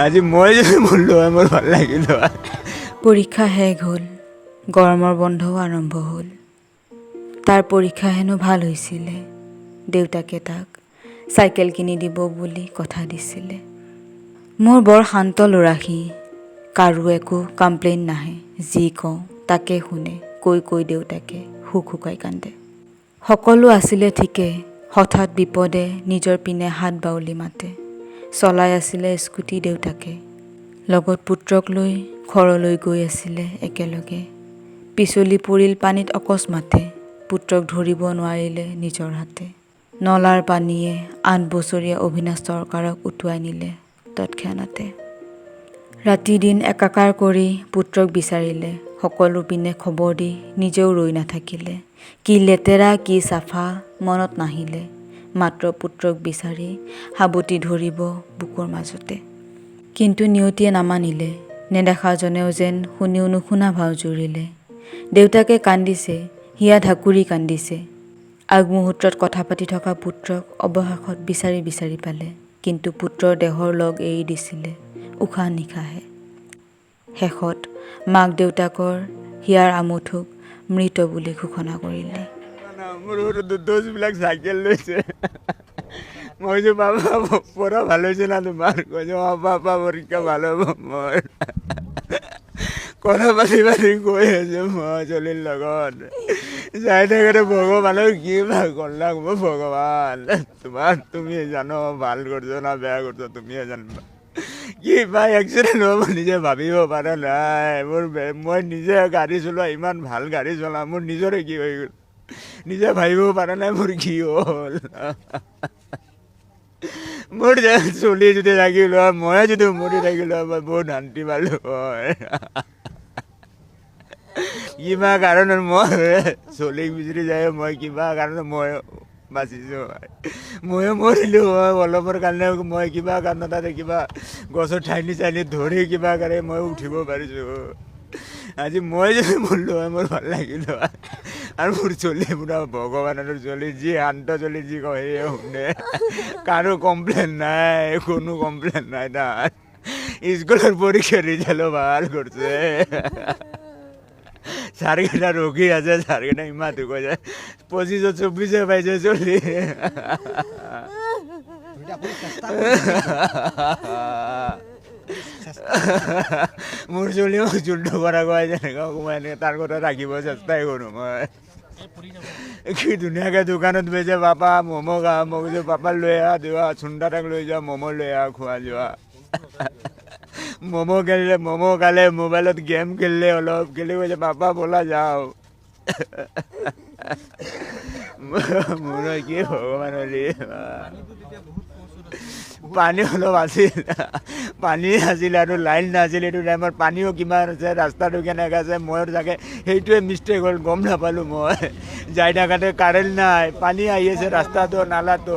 আজি মই যদি মূল্য হয় মোৰ ভাল লাগিল হয়। পৰীক্ষা শেষ হ'ল, গৰমৰ বন্ধও আৰম্ভ হ'ল। তাৰ পৰীক্ষা হেনো ভাল হৈছিলে। দেউতাকে তাক চাইকেল কিনি দিব বুলি কথা দিছিলে। মোৰ বৰ শান্ত ল'ৰা সি, কাৰো একো কমপ্লেইন নাহে। যি কওঁ তাকে শুনে, কৈ দেউতাকে হুক হুকাই কান্দে। সকলো আছিলে ঠিকে, হঠাৎ বিপদে নিজৰ পিনে হাত বাউলি মাতে। চলাই আছিলে স্কুটি দেউতাকে, লগত পুত্ৰক লৈ ঘৰলৈ গৈ আছিলে একেলগে। পিছলি পৰিল পানীত অকস্মাতে, পুত্ৰক ধৰিব নোৱাৰিলে নিজৰ হাতে। নলাৰ পানীয়ে 8 বছৰীয়া অবিনাশ চৰকাৰক উটুৱাই নিলে তৎক্ষণাতে। ৰাতি দিন একাকাৰ কৰি পুত্ৰক বিচাৰিলে, সকলো পিনে খবৰ দি নিজেও ৰৈ নাথাকিলে। কি লেতেৰা কি চাফা মনত নাহিলে, মাত্ৰ পুত্ৰক বিচাৰি সাবটি ধৰিব বুকুৰ মাজতে। কিন্তু নিয়তিয়ে নামানিলে, নেদেখাজনেও যেন শুনিও নুশুনা ভাও জুৰিলে। দেউতাকে কান্দিছে, হিয়া ঢাকুৰি কান্দিছে। আগমুহূৰ্তত কথা পাতি থকা পুত্ৰক অৱশেষত বিচাৰি পালে। কিন্তু পুত্ৰৰ দেহৰ লগ এৰি দিছিলে উশাহ নিশাহে। শেষত মাক দেউতাকৰ হিয়াৰ আমঠুক মৃত বুলি ঘোষণা কৰিলে। মোৰ দোষবিলাক চাইকেল লৈছে। মই যে বাবা পঢ়া ভাল হৈছে না তোমাৰ? কৈছে বাবা পৰীক্ষা ভাল হ'ব। মই কথা পাতি কৈ আছো মই চলিৰ লগত। যাই থাকোঁতে ভগৱানৰ কি ভাল কৰলাক মই ভগৱান তুমি জানো ভাল কৰিছো না বেয়া কৰিছো তুমিয়ে জানিবা। কি ভাই এক্সিডেণ্ট হ'ব নিজে ভাবিব পৰা নাই। মই নিজে গাড়ী চলোৱা ইমান ভাল গাড়ী চলাওঁ, মোৰ নিজৰে কি হৈ গ'ল নিজে ভাবিব পৰা নাই মোৰ কি হ'ল। মোৰ চলি যদি থাকিল হয়, ময়ে যদি মৰি থাকিল হয় মই বহুত শান্তি পালোঁ হয়। কিবা কাৰণত মই চলিক বিচাৰি যায়, মই কিবা কাৰণত মই বাচিছোঁ হয়। ময়ো মৰিলোঁ হয় অলপৰ কাৰণে। মই কিবা কাৰণত তাতে কিবা গছৰ ঠাইনি চাইনি ধৰি কিবা কাৰণে মই উঠিব পাৰিছোঁ। আজি মই যদি মৰিলোঁ হয় মোৰ ভাল লাগিল হয়। আৰু মোৰ চলি পুৰা ভগৱানৰ চলি, যি শান্ত চলি যি কয় সেয়ে শুনে। কাৰো কমপ্লেইন নাই, কোনো কমপ্লেইন নাই তাৰ। স্কুলৰ পৰীক্ষাৰ ৰিজাল্টো ভাল কৰিছে। ছাৰকেইটা ৰখি আছে, ছাৰকেইটা ইমান কৈ যায় 25-24 পাইছে চলি। মোৰ চলি মোক যুদ্ধ কৰা কোৱাই যেনেকুৱা মই এনেকৈ তাৰ কথা ৰাখিব চেষ্টাই কৰোঁ। মই কি ধুনীয়াকৈ দোকানত বেচে, পাপা ম'ম' খা, মই কৈছোঁ পাপা লৈ আহা যোৱা, চুন্দাটাক লৈ যোৱা ম'ম' লৈ আহা খোৱা যোৱা। ম'ম' খালে, মোবাইলত গেম খেলিলে, অলপ খেলি কৈছে পাপা ব'লা যাওঁ। মোৰ কি ভগৱান হলি। পানী অলপ আছিল, পানী আছিল আৰু লাইন নাছিল এইটো টাইমত। পানীও কিমান আছে, ৰাস্তাটো কেনেকৈ আছে, মই চাগে সেইটোৱে মিষ্টেক হ'ল, গম নাপালোঁ মই। যাই থাকোঁতে কাৰেণ্ট নাই, পানী আহি আছে ৰাস্তাটো নালাটো।